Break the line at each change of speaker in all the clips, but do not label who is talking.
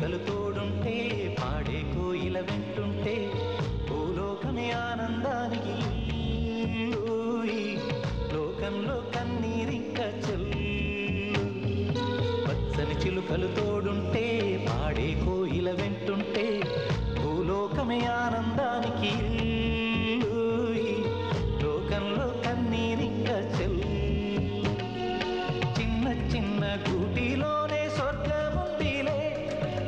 చిలుకలు తోడుంటే పాడే కోయిల వెంటుంటే భూలోకమే ఆనందానికి లోకంలో కన్నీరింక చెల్లు పచ్చని చిలుకలు తోడుంటే పాడే కోయిల వెంటుంటే భూలోకమే ఆనందానికి లోకంలో కన్నీరింక చెల్లు చిన్న చిన్న గూటిలోనే స్వర్గముందిలే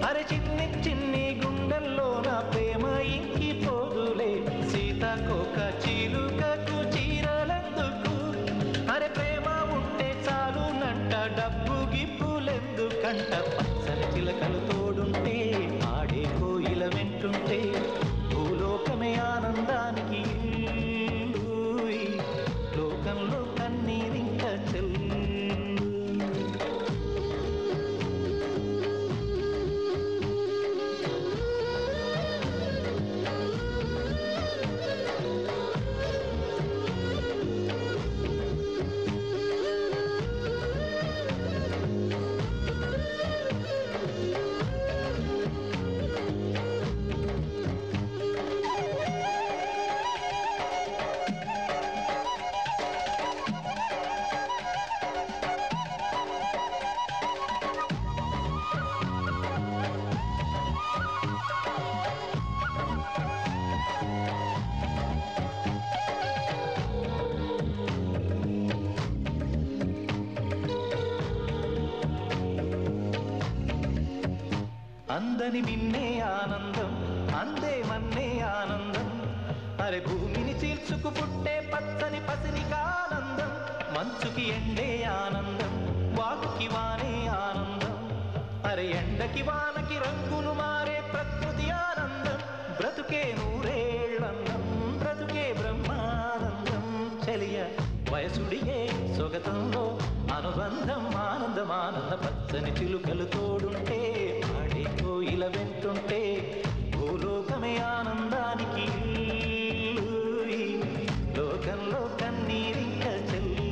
అరే చిన్ని చిన్ని గుండెల్లో నా ప్రేమ ఇంకిపోదులే సీతాకోక చిలుకకు చీరలెందుకు అరే ప్రేమ ఉంటే చాలునంట డబ్బు గిప్పులెందుకంట పచ్చని చిలకలు తోడుంటే ఆడే కోయిల వెంటుంటే భూలోకమే ఆనందానికి లోకంలో కన్నీరింక చెల్లు అందని మిన్నే ఆనందం అందే మన్నే ఆనందం అరే భూమిని చీల్చుకు పుట్టే పచ్చని పసినికి ఆనందం మంచుకి ఎండే ఆనందం వాకుకి వానే ఆనందం అరే ఎండకి వానకి రంగులు మారే ప్రకృతి ఆనందం బ్రతుకే నూరేళ్ళందం బ్రతుకే బ్రహ్మానందం చెలియ వయసుడిగే సొగతంలో అనుబంధం ఆనందం ఆనంద పచ్చని చిలుకలు తోడుంటే ఆడే కోయిల వెంటుంటే భూలోకమే ఆనందానికి లోకంలో కన్నీరింక చెల్లు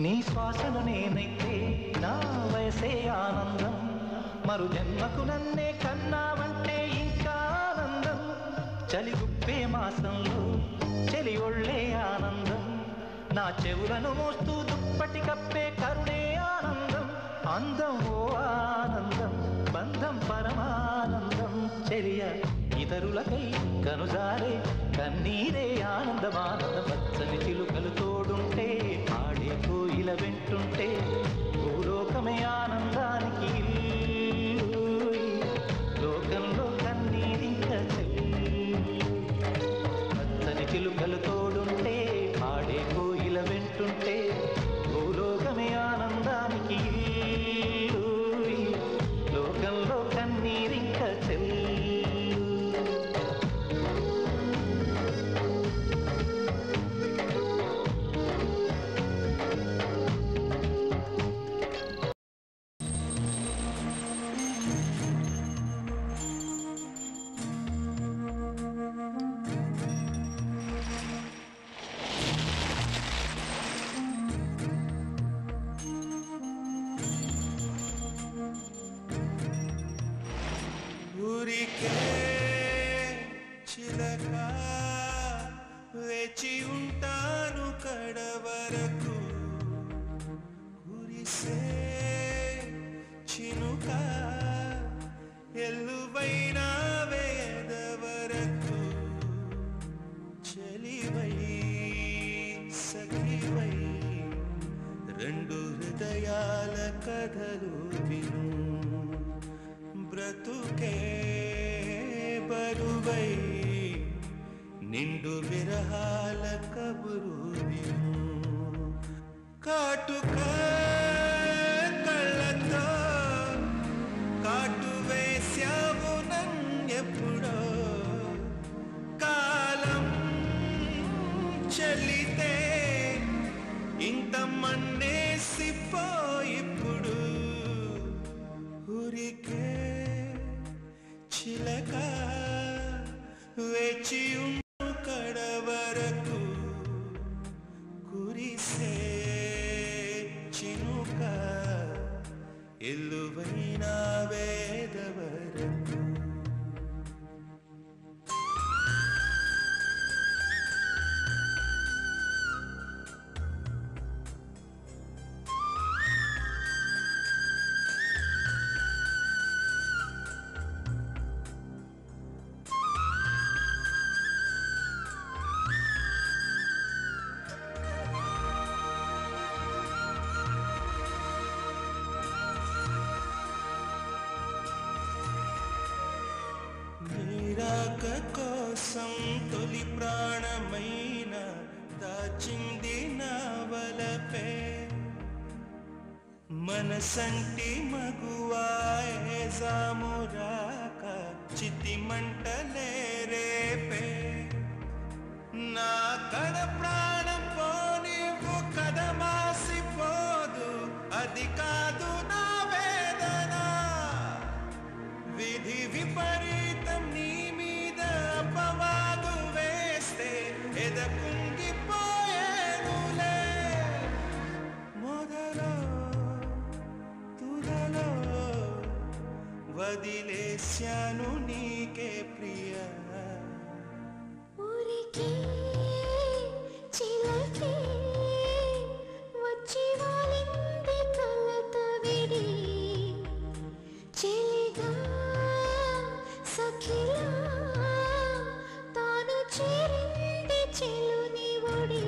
నీ శ్వాసను నేనైతే నా వయసే ఆనందం మరు జన్మకు నన్నే కన్నావంటే ఇంకా ఆనందం చలిగుప్పే మాసంలో చలి ఒళ్ళే ఆనందం నా చెవులను మోస్తూ దుప్పటి కప్పే కరుణే ఆనందం అందం ఓ ఆనందం బంధం పరమానందం చెలియ ఇతరులకై కనుజారే కన్నీరే ఆనందమానంద పచ్చని చిలుకలు తోడుంటే ఆడే కోయిల వెంటుంటే భూలోకమే ఆనందానికి లోకంలో కన్నీరింక పచ్చని చిలుకలు తోడుంటే ఆడే కోయిల వెంటుంటే భూలోకమే ఆనందానికి లోకంలో కన్నీరింక చెల్లు
వేచి ఉంటాను కడవరకు కురిసే చినుక ఎల్లువైన వేదవరకు చెలివై సఖివై రెండు హృదయాల కథలు విను బ్రతుకే బరువై నిండు విరహాల కబురు విను కాటుక కళ్ళతో కాటు వేశావు నన్నెప్పుడో కాలం చెల్లితే ఇంత మన్నేసిపోయిప్పుడు ఊరికే చిలక వేచి ఉండు కడవరకు కురిసే చినుక ఎల్లువైన వేదవరకు నీరాక కోసం తొలి ప్రాణమైన దాచింది నా వలపే మనసంటి మగువాయే జామురాక చితి మంటలే రేపే నా కడ ప్రాణం పోనివ్వు కదమాసిపోదు అది కాదు నా వేదన విధి విపరీతం నీ మీద అపవాదు వేస్తే ఎదకుంగిపోయేనులే మొదలో తుదలో వదిలేశాను నీకే ప్రియా
ఊరికే చిలకే వచ్చి వాలింది కలత విడి చెలిగా సఖిలా తాను చేరింది చెలుని ఒడి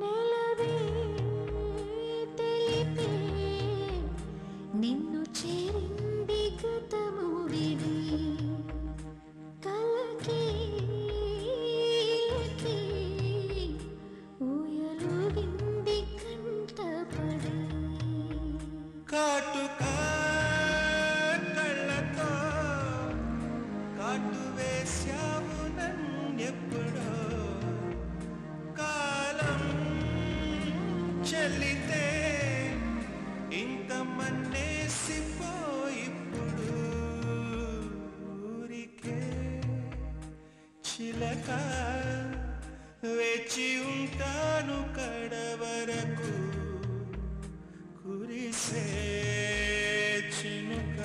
నెలవే తెలిపే నిన్ను చేరింది గతము విడి కలకి ఊయలుగింది కంటపడి
కాటుక కళ్ళతో కాటు వేశావు నన్నెప్పుడో కాలం చెల్లితే ఇంత మన్నేసిపోయిప్పుడు ఊరికే చిలక వేచి ఉంటాను కడవరకు కురిసే చినుక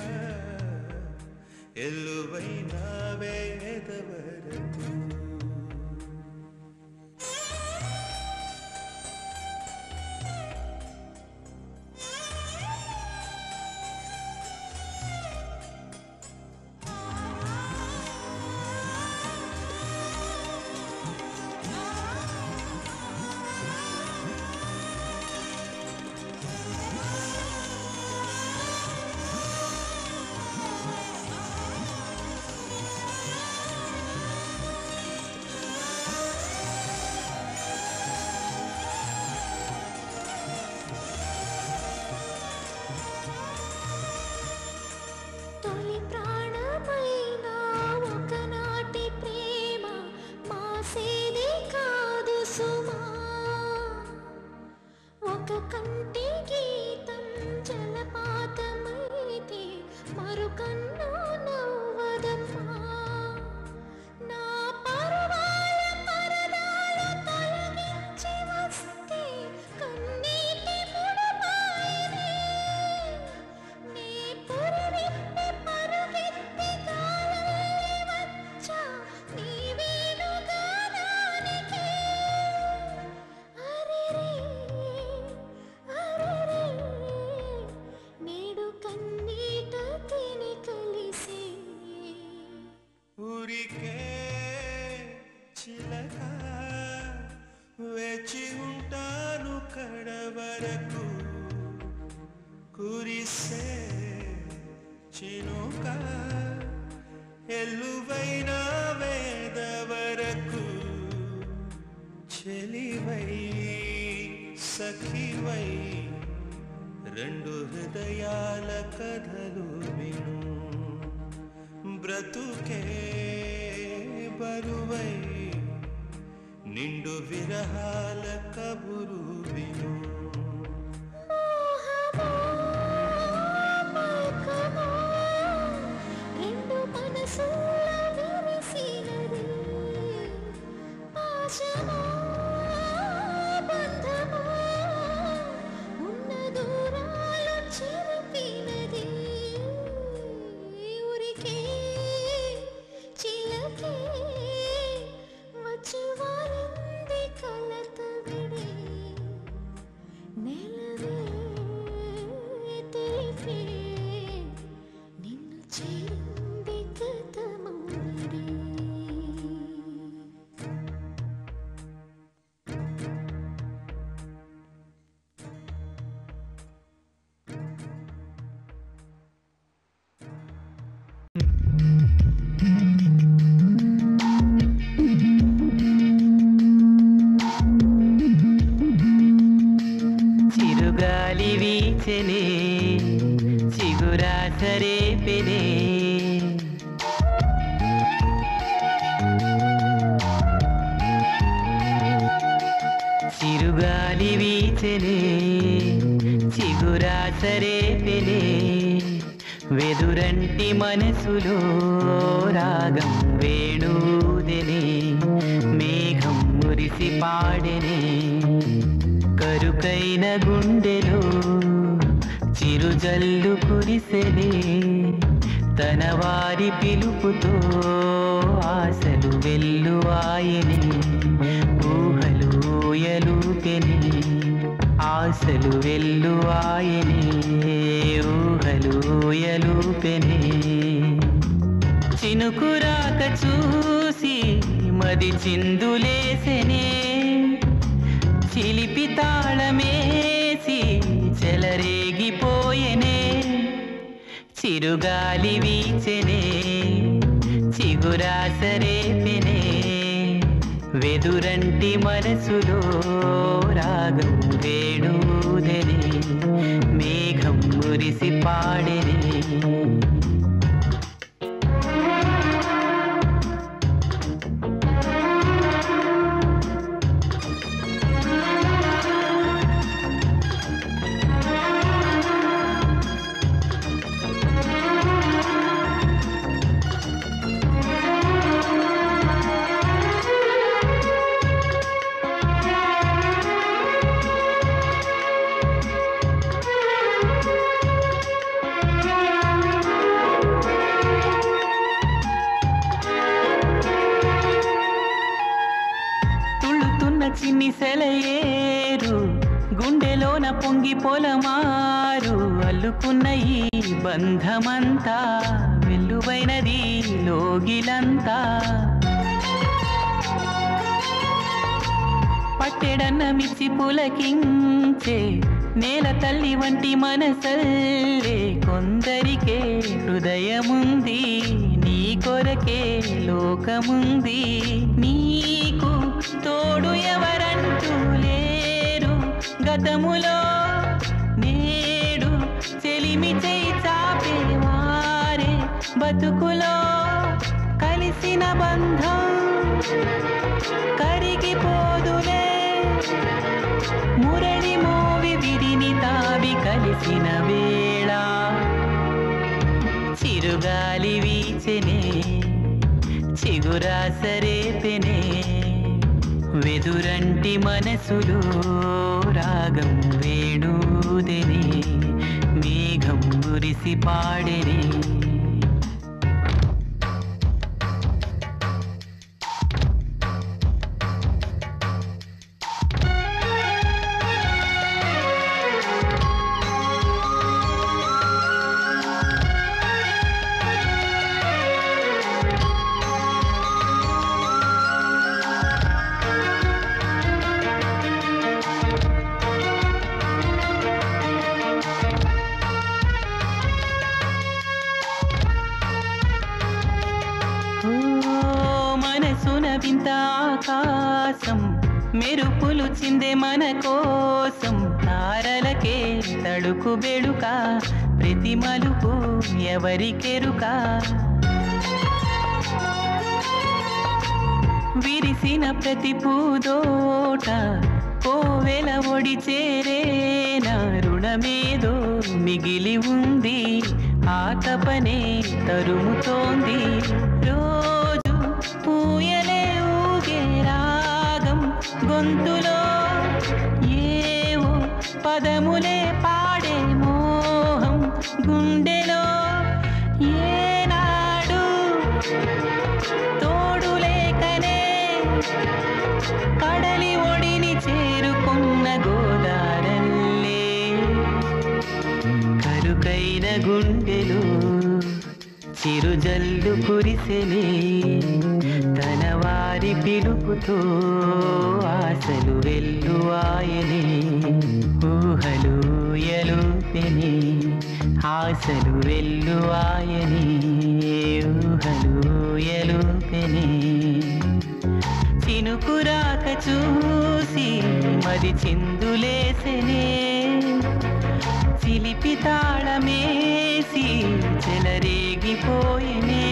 ఎల్లువైన వేదవరకు
తొలి ప్రాణమైన ఒకనాటి ప్రేమ మాసేది కాదు సుమా ఒక కంటి గీతం జలపాతమైతే మరుకన్ను నవ్వదమ్మా నా పరువాల పరదాలు తొలగించి వస్తే కన్నీటి ముడపాయనే నీ పురివిప్పి పరుగెత్తి గాలల్లే వచ్చా నీ వేణుగానానికి అరెరే అరెరే నేడు కన్నీట తిని కలిసే
ఊరికే చిలక వేచి ఉంటాను కడవరకు కురిసే చినుక ఎల్లువైన వేదవరకు చెలివై రెండు హృదయాల కథలు విను బ్రతుకే బరువై నిండు విరహాల కబురు విను
రెండు మనసుల విరిసినది పాశమా బంధమా ఉన్న దూరాలు చెరిపినది ఊరికే చిలకే వచ్చి వారింది కలత విడి నెలవే తెలిపే నిన్ను చేరింది గతమౌడి
చిరుగాలి వీచెనే చిగురాసరేపెనే చిరుగాలి వీచెనే చిగురాసరేపెనే వెదురంటి మనసులో రాగం వేణూదెనే మేఘం మురిసి పాడెనే కరుకైన గుండెలో చిరుజల్లు కురిసెనే తన వారి పిలుపుతో ఆశలు వెల్లువాయనే ఊహలు ఊయలూపెనే ఆశలు వెల్లువాయనే ఊహలు ఊయలూపెనే చినుకురాక చూసి మది చిందులేసెనే చిలిపి తాళమేసి చెలరేగిపోయెనే చిరుగాలి వీచెనే చిగురాసరేపెనే వెదురంటి మనసులో రాగం వేణూదెనే మేఘం మురిసి పాడెనే చిన్ని సెలయేరు గుండెలోన పొంగి పొలమారు అల్లుకున్న ఈ బంధమంతా వెల్లువైనది లోగిలంతా పట్టెడన్న మిచ్చి పులకించే నేల తల్లి వంటి మనసల్లే కొందరికే హృదయముంది నీ కొరకే లోకముంది నీకు తోడు ఎవరంటూ లేరు గతములో నేడు చెలిమి చేయి చాపేవారే బతుకులో కలిసిన బంధం కరిగిపోదులే మురళి మోవి విడిని తావి కలిసిన వేళ చిరుగాలి వీచెనే చిగురాసరేపెనే వెదురంటి మనసులో రాగం వేణూదెనే మేఘం మురిసి పాడెనే వింత ఆకాశం మెరుపులు చిందే మన కోసం తారలకే తడుకు బెడుక ప్రతి మలుపు ఎవరికెరుక విరిసిన ప్రతి పూదోట కోవెల ఒడి చేరేనా రుణమేదో మిగిలి ఉంది ఆ తపనే తరుముతోంది రోజు పూయలే ఊగే రాగం గొంతులో ఏవో పదములే పాడే మోహం గుండెలో ఏనాడు తోడు లేకనే కడలి ఒడిని చేరుకున్న గోదారల్లే కరుకైన గుండెలు చిరుజల్లు కురిసెనే తన వారి పిలుపుతో ఆశలు వెల్లువాయనే ఊహలు ఎలుపెనే ఆశలు వెల్లువాయనే ఊహలు ఎలుపెనే చినుకురాక చూసి మది చిందులేసెనే చిలిపి తాళమేసి చెలరేగిపోయెనే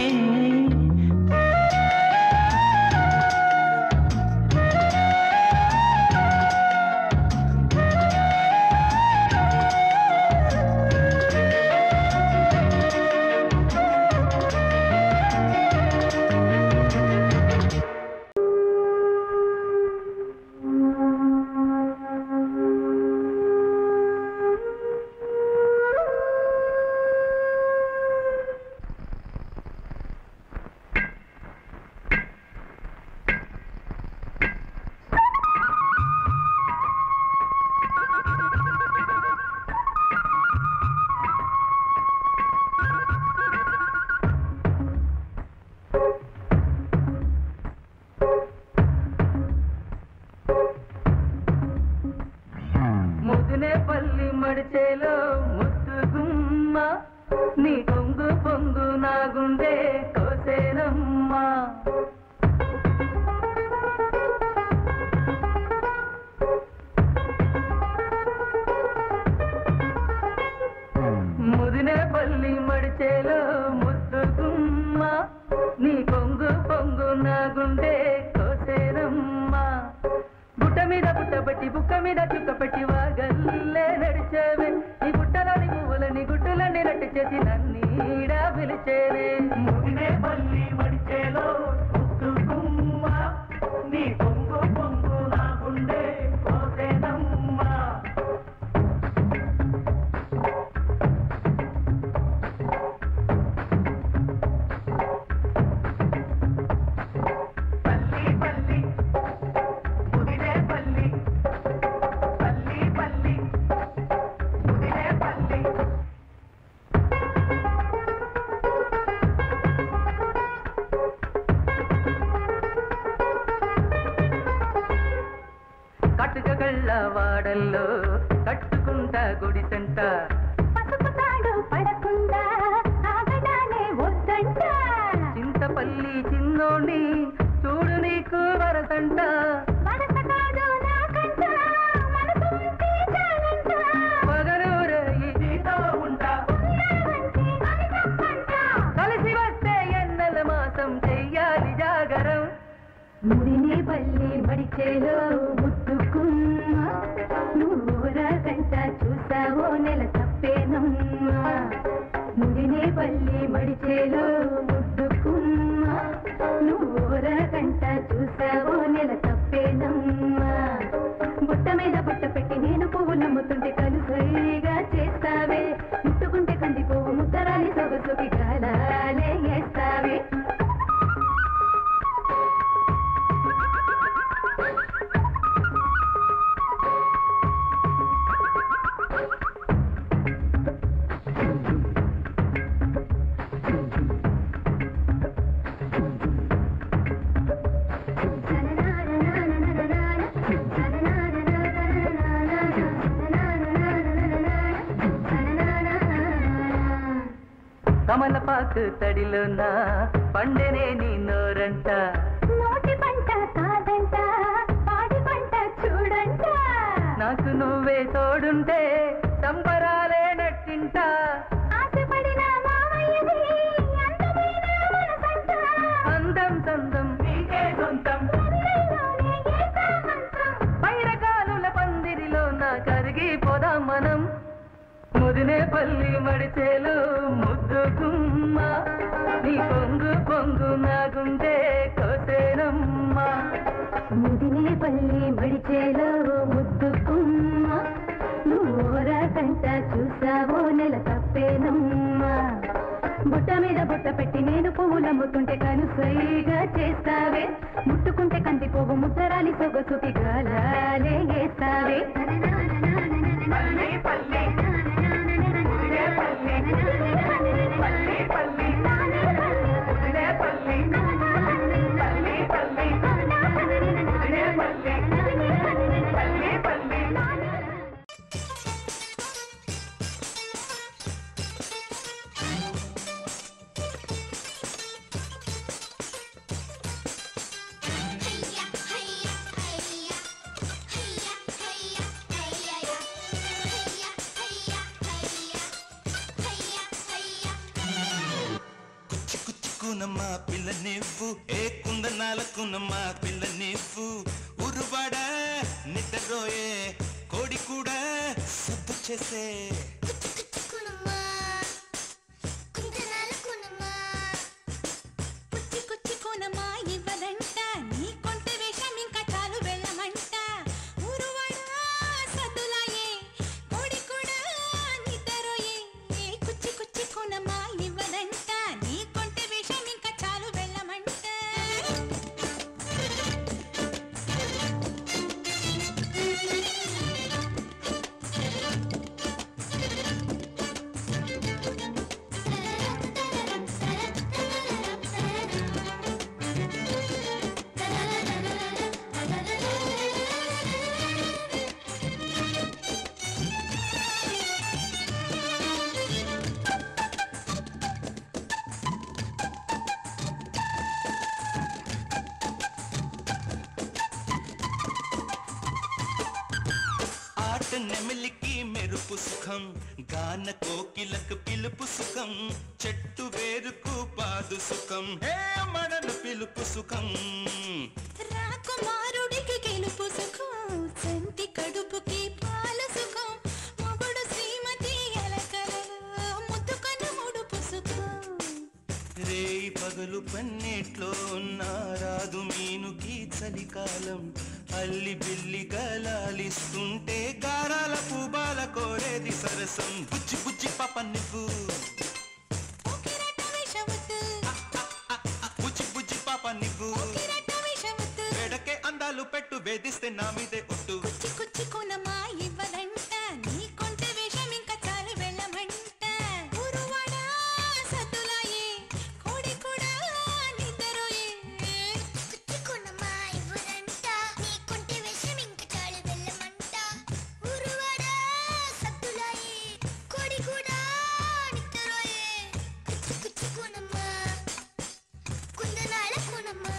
ముదినేపల్లి మడిచేలో ముద్దుగుమ్మ నీ పొంగు పొంగు నా గుండె కోసేనమ్మా ముదినేపల్లి మడిచేలో ముద్దుగుమ్మ నీ పొంగు పొంగు నా గుండె కోసేనమ్మా బుట్ట మీద పుట్టబట్టి బుక్క మీద చుక్కపెట్టి వాగల్లే నడిచేవే నీ బుట్టలోని పువ్వులని గుట్టులని రట్టు చేసి నన్నీడా పిలిచేవే ముదినేపల్లి మడిచేలో ముద్దుగుమ్మ నీ పొంగు పొంగు నా గుండె కోసేనమ్మా కట్టుకగళ్ళ వాడల్లో కట్టుకుంటా గుడిసంట
పసుపుతాడు పడకుండా ఆగడానే వద్దంట
చింతపల్లి చిన్నోని చూడు నీకు వరసంట
వరస కాదు నాకంట మనసు ఉంటే చాలంట
పగలూరయి నీతో ఉంటా
ఉన్నావంటే అది తప్పంట
కలిసి వస్తే ఎన్నెల మాసం చెయ్యాలి జాగరం
ముదినేపల్లి మడిచేలో ముద్దుకుమ్మ నూరకంట చూసావో నెల తప్పేనమ్మా ముదినేపల్లి మడిచేలో ముద్దుకుమ్మ నూరకంట చూసావో నెల తప్పేనమ్మా బుట్ట మీద బుట్ట పెట్టి నేను పువ్వులు నమ్ముతుంటే కలుసైగా చేస్తావే ముట్టుకుంటే కందిపోవు ముద్దరాలి సొగసుకి కాలాలే వేస్తావే
కమలపాకు తడిలోన పండెనే నీ నోరంట
నోటి పంట కాదంట పాడి పంట
నువ్వే తోడుంటే సంబరాలే నట్టింట
ఆశపడిన మావయ్యది అందమైన మనసంట
అందం సందం నీకే సొంతం
గుండెల్లోనే ఏకాంతం
పైరకాలుల పందిరిలో నా కరిగిపోదాం మనం ముదినే పల్లి మడిచేలు ముద్దుకుమ్మ నీ పొంగు పొంగు నా గుండె కోసేనమ్మా
ముదినే పల్లి మడిచేలో ముద్దుకుమ్మ నువ్వోరా కంట చూసావో నెల తప్పేనమ్మా బుట్ట మీద బుట్ట పెట్టి నేను పువ్వులమ్ముతుంటే కనుసైగా చేస్తావే ముట్టుకుంటే కందిపోవు ముద్దరాలి సొగసుకి గాలాలే వేస్తావే
పల్లి పల్లి ముదినే పల్లి పల్లి పల్లి ముదినే పల్లి పల్లి పల్లి ముదినే పల్లి పల్లి పల్లి
కునమ్మా పిల్ల నీవు ఏ కుందనాలకునమ్మా పిల్ల నీవు ఉరువాడ నిద్రరోయే కోడి కూడా సద్దు చేసే నెమిలికి మెరుపు సుఖం గాన కోకిలకు పిలుపు సుఖం చెట్టు వేరుకు పాదు సుఖం హే మడను పిలుపు సుఖం
రాకుమారుడికి గెలుపు సుఖం సంటి కడుపుకి పాల సుఖం మొగుడు శ్రీమతి ఎలకలలో ముద్దుకను ముడుపు సుఖం
రేయి పగలు పన్నెట్లో రాదు మీనుకి చలికాలం అల్లి బిల్లి గలాలిస్తుంటే గారాల పూబాల కోరేది సరసం బుజ్జి బుజ్జి పాప నువ్వు బుజ్జి బుజ్జి పాప నువ్వు ఎడకే అందాలు పెట్టు వేధిస్తే నా మీదే ఒట్టు
కుచ్చి కుచ్చి కొనమా ఇవ్వదంట నీ కొంటె వేషం ఇంకా చాలు వెళ్ళమంట ఊరువాడ సద్దులాయే కోడి కూడా నిద్రరోయే కుచ్చి కొనమా ఇవ్వదంట నీ కొంటె వేషం ఇంకా చాలు వెళ్ళమంట ఊరువాడ సద్దులాయే కోడి కూడా నిద్రరోయే కుచ్చి కుచ్చి కొనమా కుందనాల కొనమా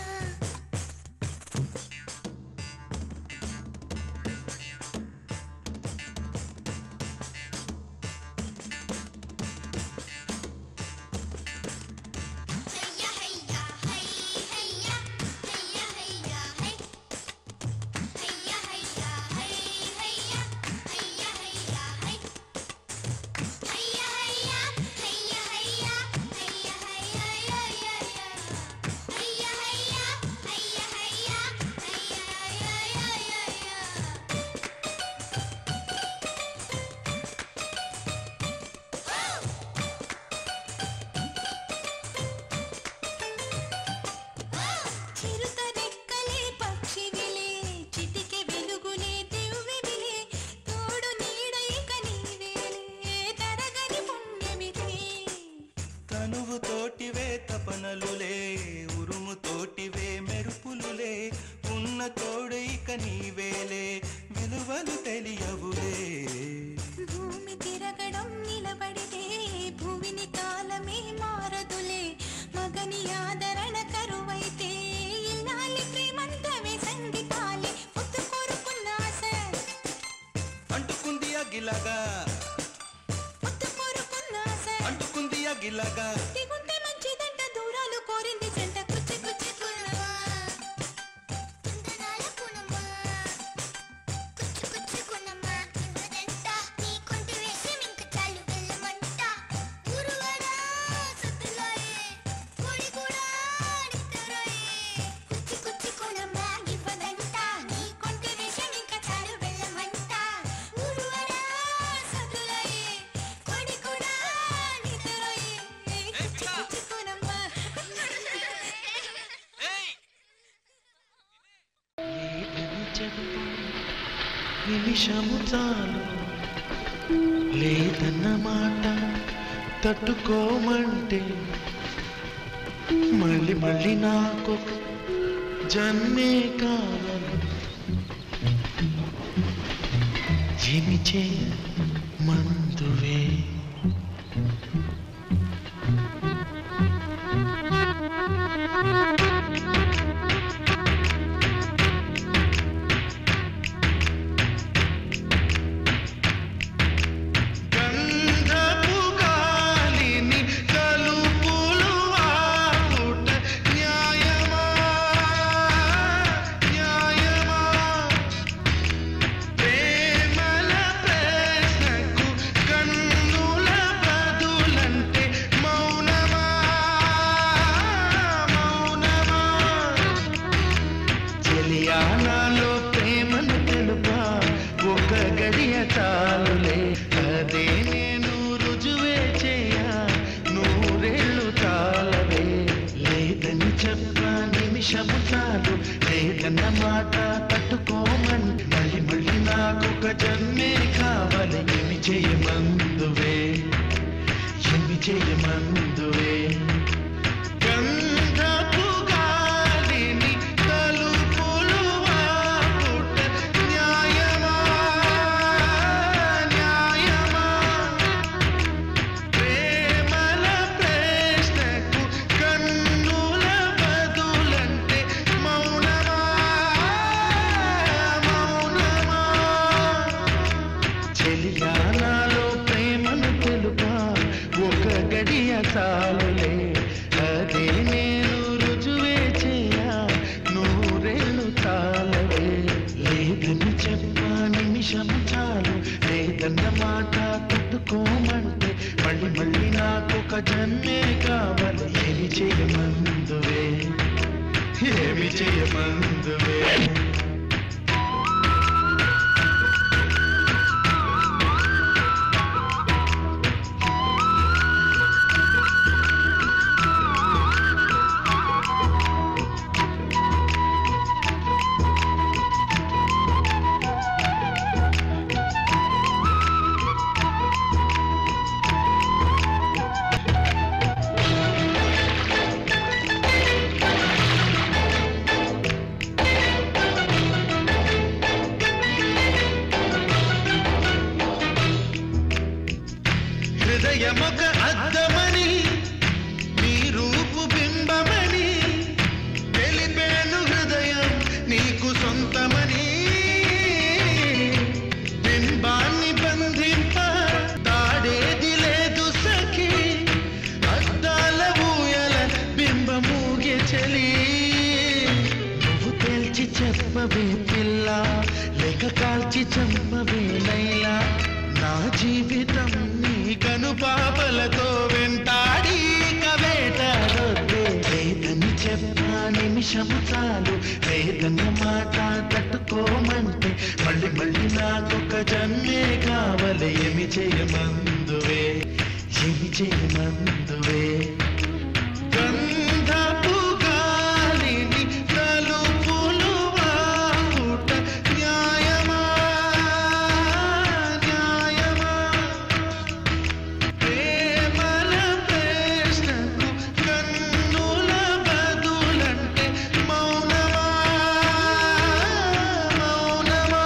తనువు తోటివే తపనలులే ఉరుము తోటివే మెరుపులులే ఉన్న తోడు ఇక నీవేలే విలువలు తెలియవులే
భూమి తిరగడం నిలబడితే భూమిని కాలమే మారదులే మగని ఆదరణ కరువైతే ఇల్లాలి ప్రేమంతవే సంగీతాలే పొత్తు కోరుకున్న ఆశ
గిలగా
దిగుంటే మంచిదంట దూరాలు కోరింది జంట కుచ్చి కుచ్చి కులమా కుందనాల కునమా కుచ్చి కుచ్చి కునమా ఇవ్వదంట నీ కొంటి వేసి మింక చాలు వెళ్ళమంట ఊరువడా సత్తులాయే కోడి కూడా నిద్రయే కుచ్చి కుచ్చి కునమా ఇవ్వదంట నీ కొంటి వేసి మింక చాలు వెళ్ళమంట ఊరువడా సత్తులాయే కోడి కూడా నిద్రయే కుచ్చి కుచ్చి కునమా
నిమిషము చాలు లేదన్న మాట తట్టుకోమంటే మళ్ళీ మళ్ళీ నాకు జన్మే కావాలి ఏమి చేయమందువే గంధపు గాలిని కలుపులు ఆపుట న్యాయమా న్యాయమా ప్రేమల ప్రశ్నకు కన్నుల బదులంటే మౌనమా మౌనమా చెలియానాలో ప్రేమను తెలుపా ఒక గడియ చాలులే అదే నేను రుజువే చేయా నూరేళ్ళు చాలవే లేదని చెప్ప నిమిషము చాలు లేదన్న మాట తట్టుకోమని మళ్ళీ మళ్ళీ నాకొక జన్మే కావాలి ఏమి చేయమందువే ఏమి చేయమందువే గంధపు గాలిని తలుపులు ఆపుట న్యాయమా న్యాయమా ప్రేమల ప్రశ్నకు కన్నుల బదులంటే మౌనమా మౌనమా చెలియానాలో ప్రేమను తెలుపా ఒక గడియ చాలులే అదే నేను రుజువే చేయా నూరేళ్ళు చాలవే లేదని చెప్ప నిమిషం చాలు లేదన్న మాట తట్టుకోమంటే మళ్ళీ మళ్ళీ నాకొక జన్మే కావాలి ఏమి చేయమందువే ఏమి చేయమందువే హృదయమొక అద్దమని నీ రూపు బింబమని తెలిపేను హృదయం నీకు సొంతమని బింబాన్ని బంధింప తాడేది లేదు సఖి అద్దాల ఊయల బింబమూగే చలి నువ్వు తేల్చి చెప్పవే పిల్ల లేక కాల్చి చంపవే లైలా నా జీవితం నీ కనుపాపలతో వెంటాడి కవేటాడొద్దే లేదని చెప్పా నిమిషము చాలు లేదన్న మాట తట్టుకోమంటే మళ్ళీ మళ్ళీ నాకొక జన్మే కావాలి ఏమి చేయమందువే ఏమి చేయమందువే గంధపు గాలిని తలుపులు ఆపుట న్యాయమా న్యాయమా ప్రేమల ప్రశ్నకు కన్నుల బదులంటే మౌనమా మౌనమా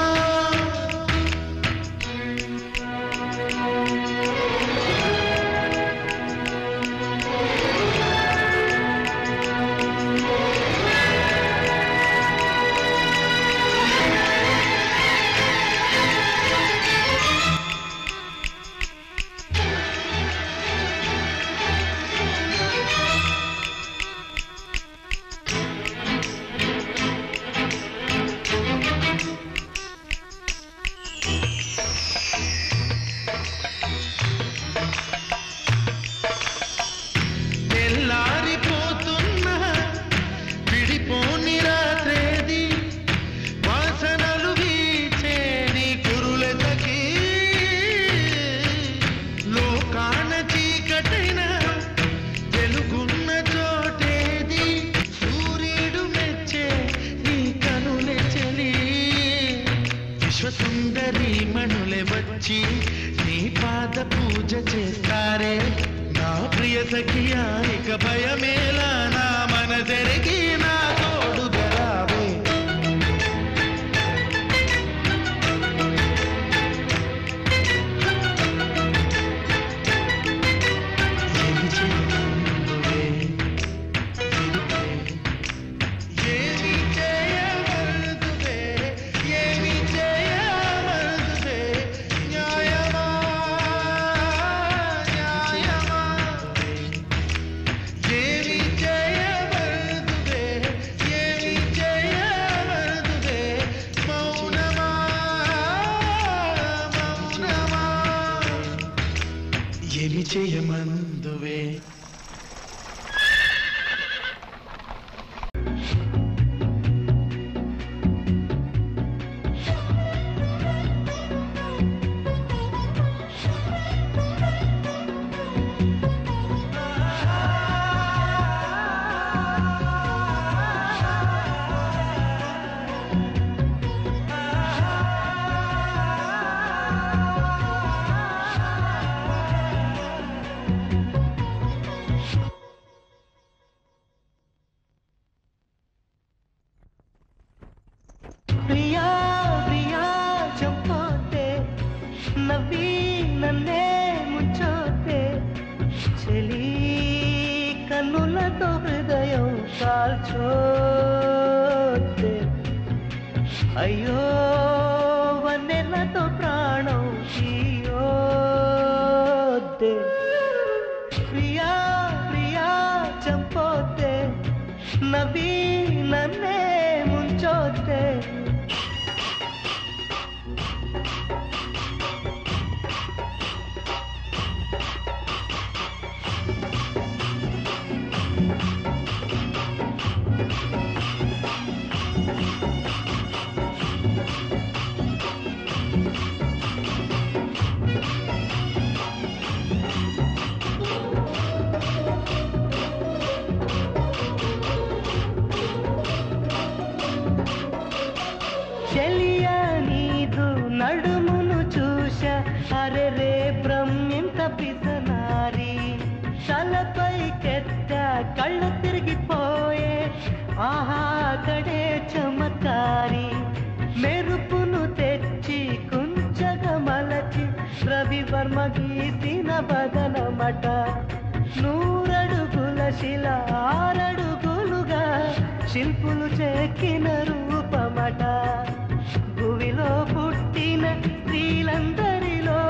సఖియా ఇక భయమేలా నా మనసెరిగి నా తోడుగా రావే ఏమి చేయమందువే ఏమి చేయమందువే ఏమి చేయమందువే న్యాయమా న్యాయమా ఏమి చేయమందువే ఏమి చేయమందువే మౌనమా మౌనమా ఏమి చేయమందువే
ప్రియా ప్రియా చంపోతే నవ్వి నన్నే ముంచోతే చెలి కన్నులతో హృదయం కాల్చోతే అయ్యో వన్నెలతో ప్రాణం తీయోతే ప్రియా ప్రియా చంపోతే నవ్వి నన్నే ముంచోతే చెలియా నీదు నడుమును చూశా అరే రే బ్రహ్మింత పిసనారి తలపై కెత్త కళ్ళు తిరిగిపోయే ఆహా కడే చమత్కారి మెరుపును తెచ్చి కుంచగా మలచి రవివర్మ గీసిన బదనమట నూరడుగుల శిల ఆరడుగులుగా శిల్పులు చెక్కిన రూపమట భువిలో పుట్టిన స్త్రీలందరిలో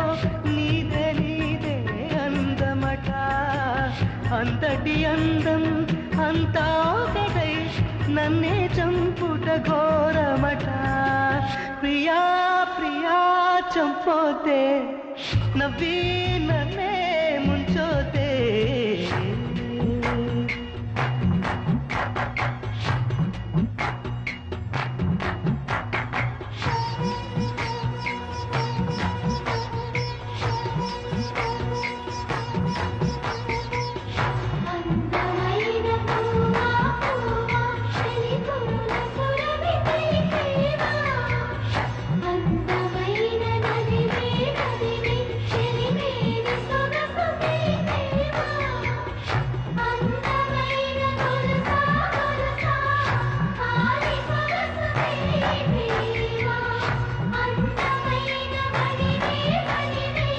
నీదే నీదే అందమట అంతటి అందం అంతా ఒకటై నన్నే చంపుట ఘోరమట ప్రియా ప్రియా చంపోతే నవ్వి నన్నే ముంచోతే
అందమైన పూవా పూవా చెలిపుల సురభి కైకైవా అందమైన నదివే నదివే చెలిమేని సొగసు కైకైవా అందమైన గొలుసా గొలుసా కాలి సొగసు కైకైవా అందమైన మణివే మణివే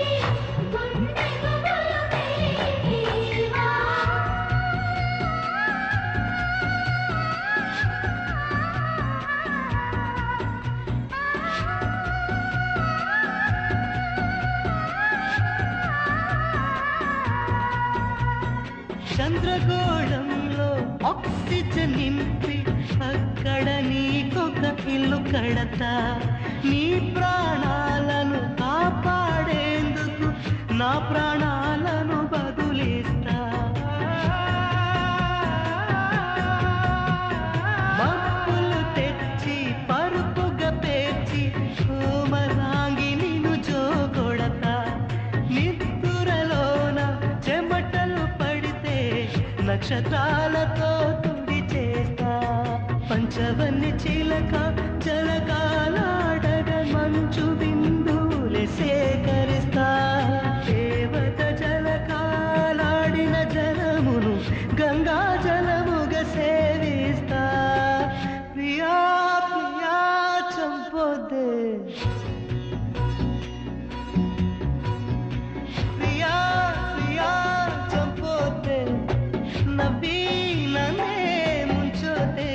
గుండె గుబులు కైకైవా
చంద్రగోళంలో ఆక్సిజన్ నింపి అక్కడ నీకొక ఇల్లు కడతా నీ ప్రాణాలను కాపాడేందుకు నా ప్రాణాలను బదులిస్తా మప్పులు తెచ్చి పరుపుగా పేర్చి కోమలాంగి నిన్ను జోగొడతా నిద్దురలోన చెమటలు పడితే నక్షత్రాలతో తుడి చేస్తా పంచవన్ని చిలక జలకాలాడగ మంచు బిందువులే సేకరిస్తా దేవత జలకాలాడిన జల గంగా జలముగా సేవిస్తా ప్రియా ప్రియా చంపొద్దే ప్రియా ప్రియా చంపొద్దే నవ్వి నన్నే ముంచొద్దే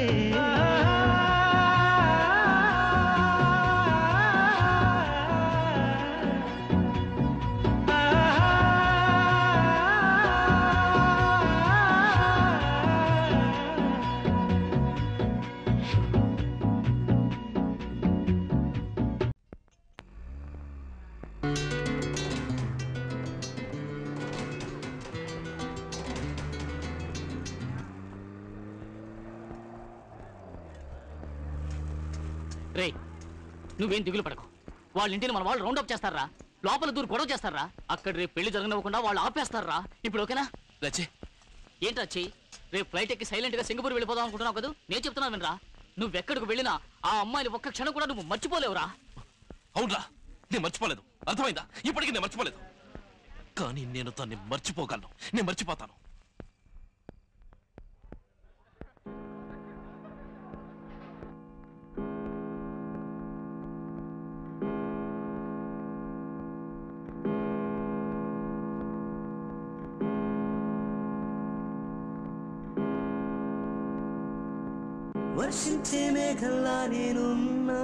రే నువ్వేం దిగులు పడకు వాళ్ళ ఇంటిని మన వాళ్ళు రౌండప్ చేస్తారా లోపల దూరు గొడవ చేస్తారా అక్కడ రేపు పెళ్లి జరగనివ్వకుండా వాళ్ళు ఆపేస్తారా ఇప్పుడు ఓకేనా
రచి
ఏంటి వచ్చి రేపు ఫ్లైట్ ఎక్కి సైలెంట్ గా సింగపూర్ వెళ్ళిపోదాం అనుకుంటున్నావు కదా నేను చెప్తున్నాను వినరా నువ్వెక్కడికి వెళ్ళినా ఆ అమ్మాయిని ఒక్క క్షణం కూడా నువ్వు మర్చిపోలేవురా
అవునరా నేను మర్చిపోలేదు అర్థమైందా ఇప్పటికీ నేను మర్చిపోలేదు కానీ నేను దాన్ని మర్చిపోగలను నేను మర్చిపోతాను
వర్షించే మేఘల్లా నేనున్నా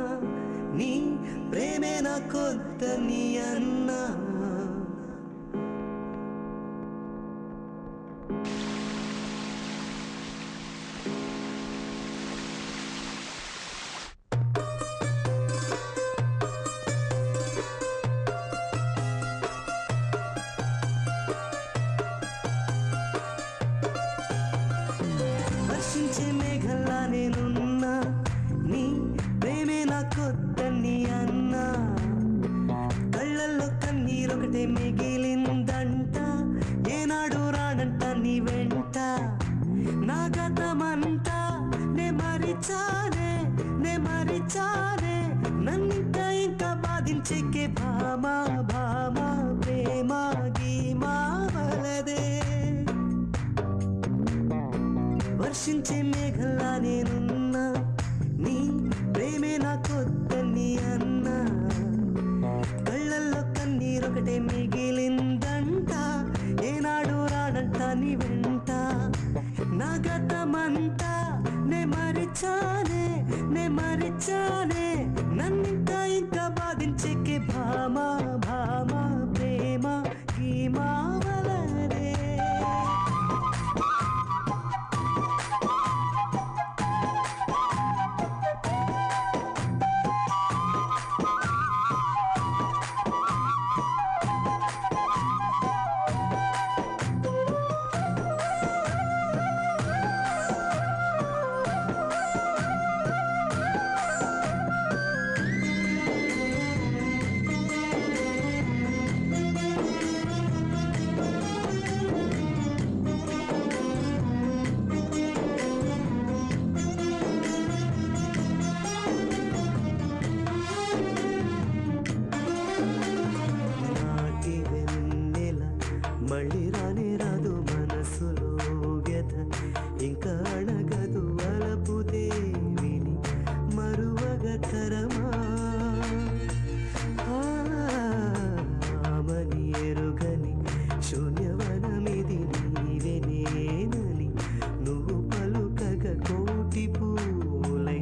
నీ ప్రేమే నా కొత్త నీ అన్నా వర్షించే మేఘల్లా నేనున్నా నీ ప్రేమే నా కొత్త నీ అన్నా కళ్ళల్లో కన్నీరొకటే మిగిలిందంట ఏనాడు రానంట నీ వెంట నా గతమంతా నే మరిచానే నన్నింత ఇంకా బాధించేకే భామా భామా ప్రేమ గీమా వలదే వర్షించే మేఘల్లా నేనున్నా నీ ప్రేమే నా కొత్త నీ అన్నా కళ్ళల్లో కన్నీరొకటే మిగిలిందంట ఏనాడు రానంట నీ వెంట నా గతమంతా నే మరిచానే నన్నింత ఇంకా బాధించేకే భామా భామా ప్రేమ గీమా వలదే మళ్ళీ రానే రాదు మనసులో వ్యధ ఇంకా అడగదు అలపు దేవిని మరువగ తరమా ఆమని ఎరుగని శూన్యవనమిది నీవే నేనని నువ్వు పలుకగ కోటి పూలై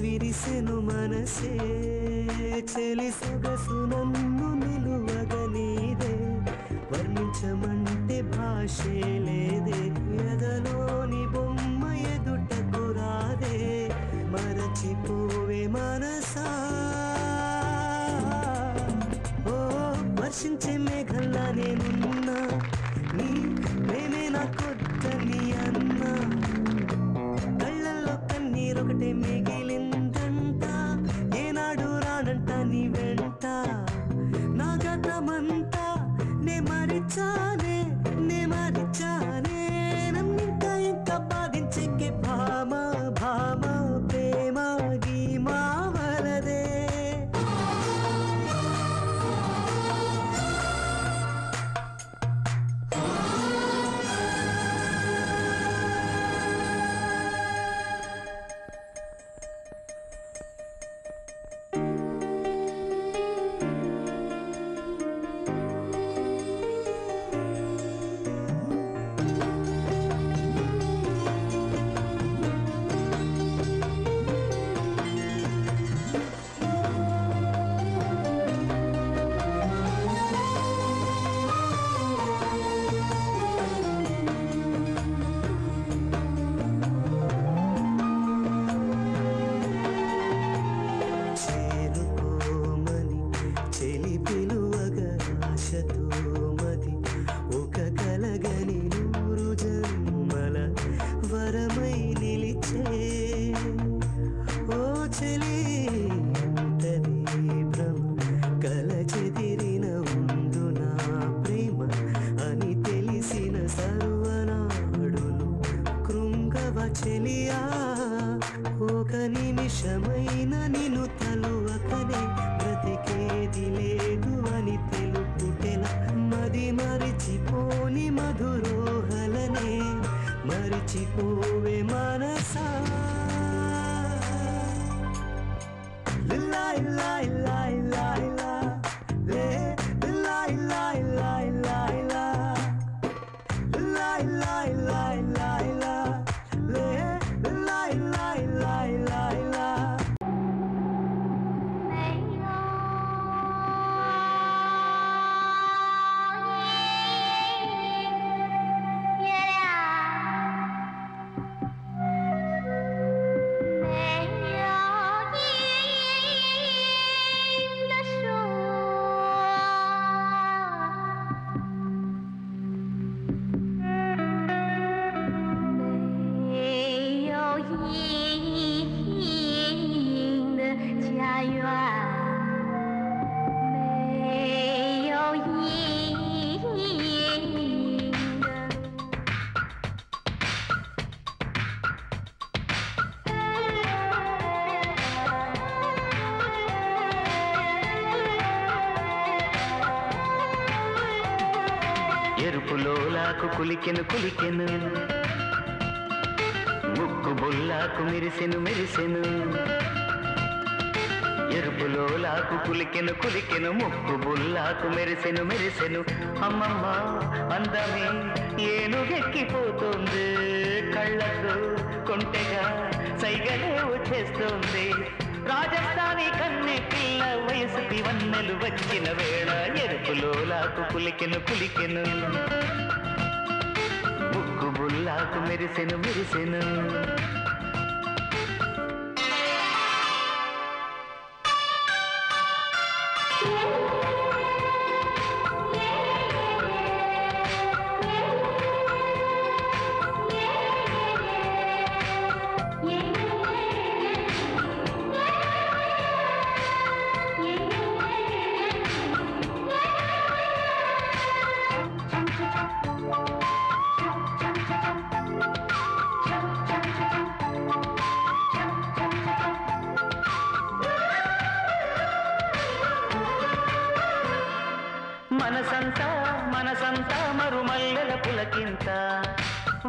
విరిసెను మనసే చెలి సొగసు నన్ను నిలువగ నీదే వర్ణించమంటే భాషే లేదే ఎదలోని బొమ్మ ఎదుటకు రాదే మరచిపోవే మనసా ఓ వర్షించే మేఘల్లా నేనున్నా నీ ప్రేమే నా కొత్త నీ అన్నా కళ్ళల్లో కన్నీరొకటే మిగిలిందంట ఏనాడు రానంట నీ వెంట చెలియా ఒక నిమిషమైన నిన్ను తలువకనే బ్రతికేది లేదు అని తెలుపుటెలా మది మరిచిపోని మధురోహలనే మరిచిపోవే మనసా లా లా లా లా లా లే లా లా లా లా లా లా లా లా లా లా లే లా లా లా లా లా
ఎరుపులోలాకు కులికెను కులికెను ముక్కు బొల్లాకు మెరిసెను మెరిసెను ఎరుపులోలాకు కులికెను కులికెను ముక్కు బొల్లాకు మెరిసెను మెరిసెను అమ్మమ్మ అందమే ఏనుగెక్కిపోతుంది కళ్ళకు కొంటెగా సైగలే వచ్చేస్తుంది రాజస్థానీ కన్నె పిల్ల వయసుకి వన్నెలు వచ్చిన వేళ ఎరుపులోలాకు కులికెను కులికెను ముక్కు బుల్లాకు మెరిసెను మెరిసెను మనసంతా మనసంతా మరుమల్లెల పులకింత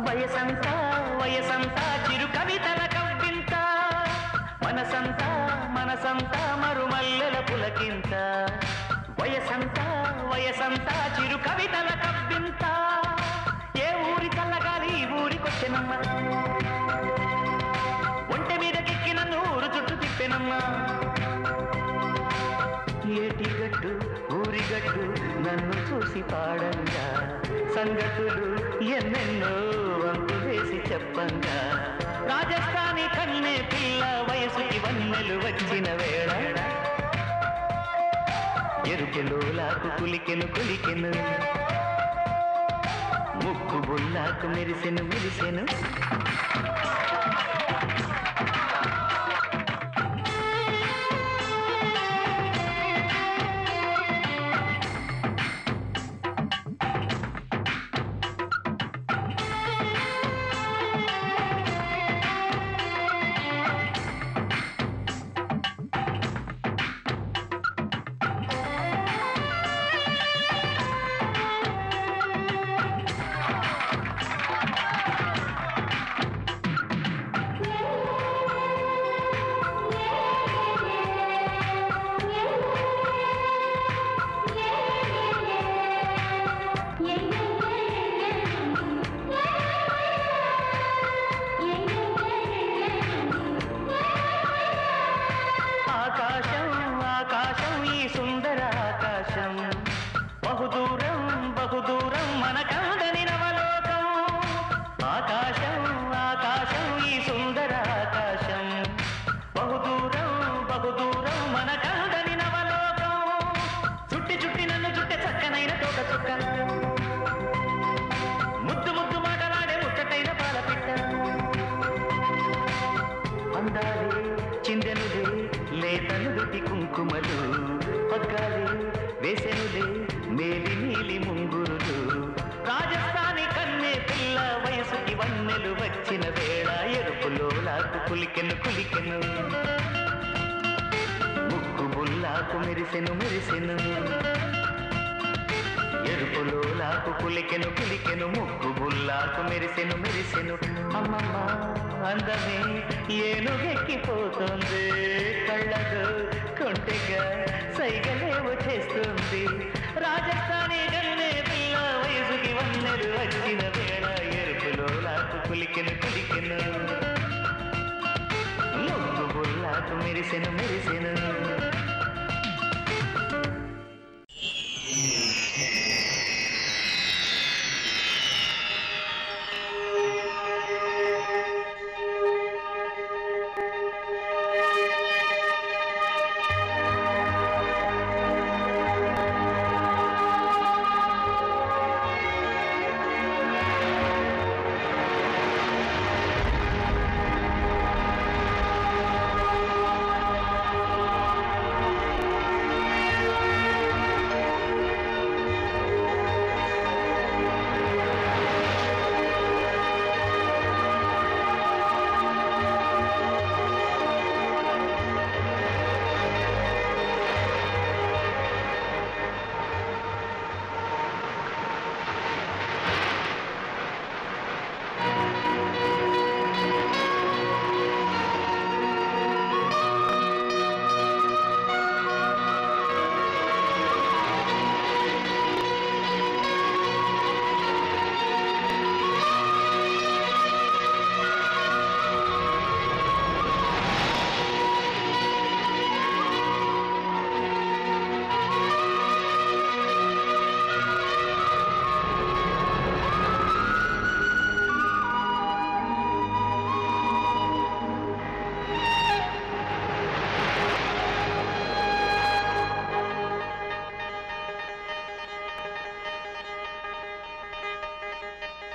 వయసంతా వయసంతా చిరు కవితల కవ్వింత మనసంతా మనసంతా మరుమల్లెల పులకింత వయసంతా వయసంతా చిరు కవితల కవ్వింత ఏ ఊరి చల్లగాలి ఈ ఊరికొచ్చెనమ్మ ఒంటె మీదకెక్కి నన్ను ఊరు చుట్టూ తిప్పెనమ్మా ఏటి గట్టు ఊరి గట్టు నన్ను చూసి పాడంగా సంగతులు ఎన్నెన్నో వంతు వేసి చెప్పంగా రాజస్థానీ కన్నే పిల్ల వయసుకి వన్నెలు వచ్చిన వేళ ఎరుపులోలాకు కులికెను కులికెను ముక్కు బుల్లాకు మెరిసెను మెరిసెను బహుదూరం మనకందని నవలోకం ఆకాశం ఆకాశం ఈ సుందర ఆకాశం బహుదూరం బహుదూరం మనకందని నవలోకం చుట్టి చుట్టి నన్ను చుట్టే చక్కనైన తోక చుక్క ముద్దు ముద్దు మాటలాడే ముచ్చటైన పాలపిట్ట అందాలే చిందెనులే లేతనుదుటి కుంకుమలు పగ్గాలే వేసెనులే మేలి నీలి ముంగురులు రాజస్థానీ కన్నే పిల్ల వయసుకి వన్నెలు వచ్చిన వేళ బుల్లాకు కులికెను కులికెను ముక్కు బుల్లాకు మెరిసెను మెరిసెను ఎరుపులోలాకు కులికెను కులికెను ముక్కు బుల్లాకు మెరిసెను మెరిసెను అమ్మమ్మ అందమే ఏనుగెక్కిపోతుంది కళ్ళకు కొంటెగా సైగలేవో చేస్తుంది రాజస్థానీ గన్నే పిల్ల వయసుకి వన్నెలు వచ్చిన వేళ ఎరుపులోలాకు కులికెను కులికెను ముక్కు బుల్లాకు మెరిసెను మెరిసెను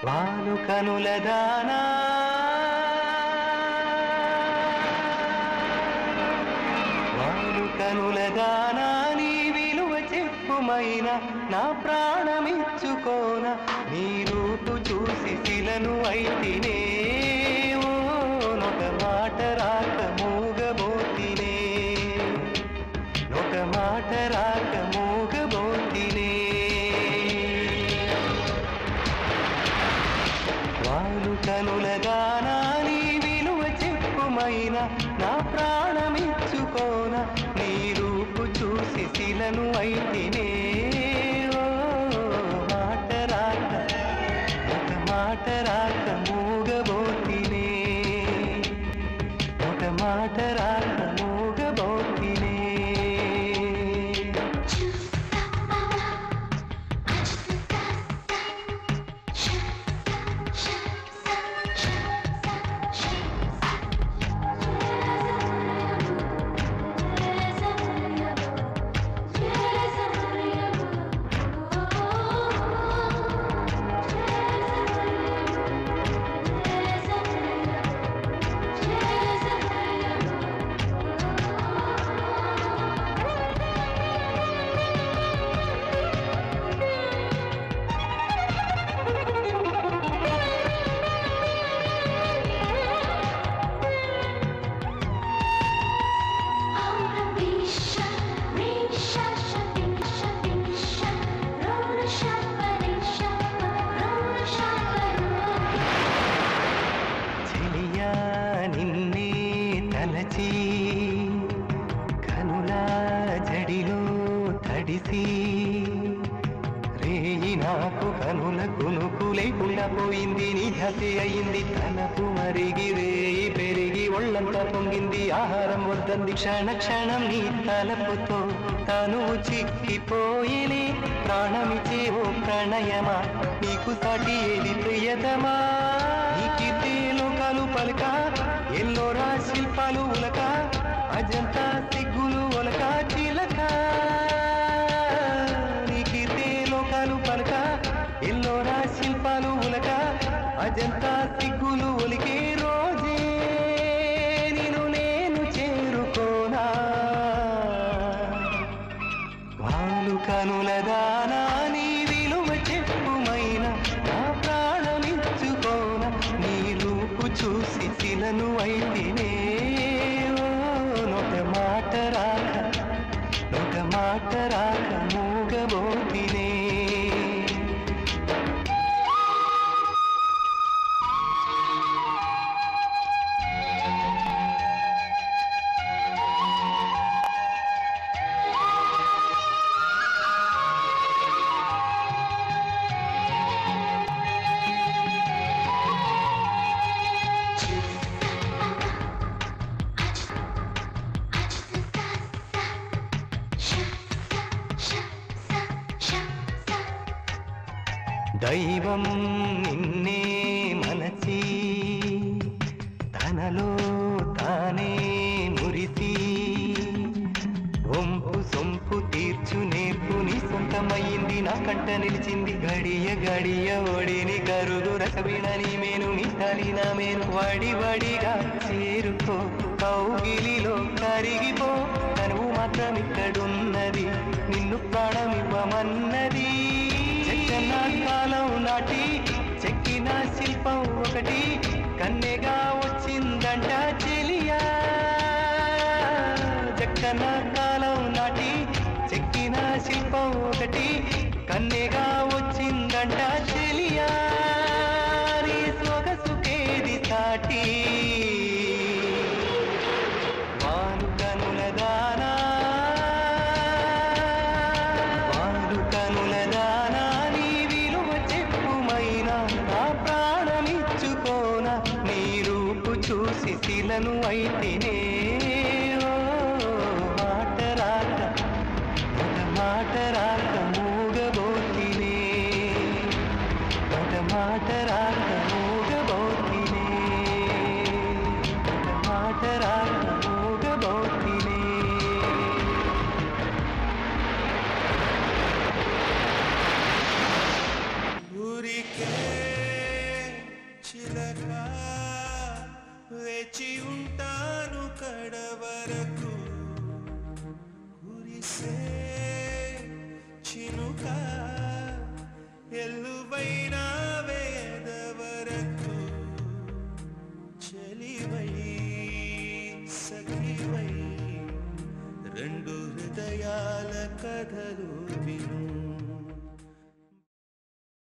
వాలు కనుల దానా వాలు కనుల దానా నీ విలువ చెప్పుమైన నా ప్రాణమిచ్చుకోన నీ రూపు చూసి శిలను అయితినే నొక మాట రాక మూగబోతినే నొక మాట రాక మూగబోతినే వాలు కనుల దానా నీ విలువ చెప్పుమైన నా ప్రాణమిచ్చుకోన నీ రూపు చూసి శిలను అయితినే మాట రాక ఒక మాట రాక మూగబోతినే ఒక మాట రాక మూగబోతినే కనుల జడిలో తడిసి రేయి నాకు కనుల కునుకు లేకుండా పోయింది నీ హతి అయింది తనకు మరిగి రేయి పెరిగి ఒళ్ళంతా పొంగింది ఆహారం వద్దంది క్షణ క్షణం నీ తలపుతో తను చిక్కిపోయిని ప్రాణమిచే ఓ ప్రణయమా నీకు సాటి ఏది ప్రియతమా నీ కీర్తిలో కాలు పలక ఎల్లోరా శిల్పాలు ఉలక అజంతా సిగ్గులు ఒలక చిలక నీ కీర్తిలో కాలు పలక ఎల్లోరా శిల్పాలు ఉలక అజంతా సిగ్గులు ఒలికే రోజే నిన్ను నేను చేరుకోనా వాలు కనుల దానా నీ విలువ చెప్పుమైన నా ప్రాణమిచ్చుకోన నీ రూపు చూసి శిలను అయితే దైవం నిన్నే మనసి తనలో తానే మురిసి వంపు సొంపు తీర్చు నేర్పుని సొంతమయ్యింది నా కంట నిలిచింది గడియ గడియ ఒడిని కరుగు రసవిణని మేను మిసాలి నా మేను వడి వడిగా చేరుకో కౌగిలిలో కరిగిపో తనువు మాత్రం ఇక్కడున్నది నిన్ను ప్రాణమివ్వమన్నది చెక్కన కాలం నాటి చెక్కిన శిల్పం ఒకటి కన్నెగా వచ్చిందంట చెలియా చెక్కన కాలం నాటి చెక్కిన శిల్పం ఒకటి కన్నెగా వచ్చిందంట చెలియా నీ సొగసుకేది సాటి వాను కనుల దానా వాను కనుల దానా నీ విలువ చెప్పుమైనా నా ప్రాణమిచ్చుకోనా నీ రూపు చూసి శిలను అయితేనే మాట రాక మూగబోతినే మాట రాక మూగబోతినే మాట రాక మూగబోతినే
ఊరికే చిలక వేచి ఉంటాను కడవరకు కురిసే చినుక ఎల్లువైన వేదవరకు చెలివై సఖివై రెండు హృదయాల కథలు విను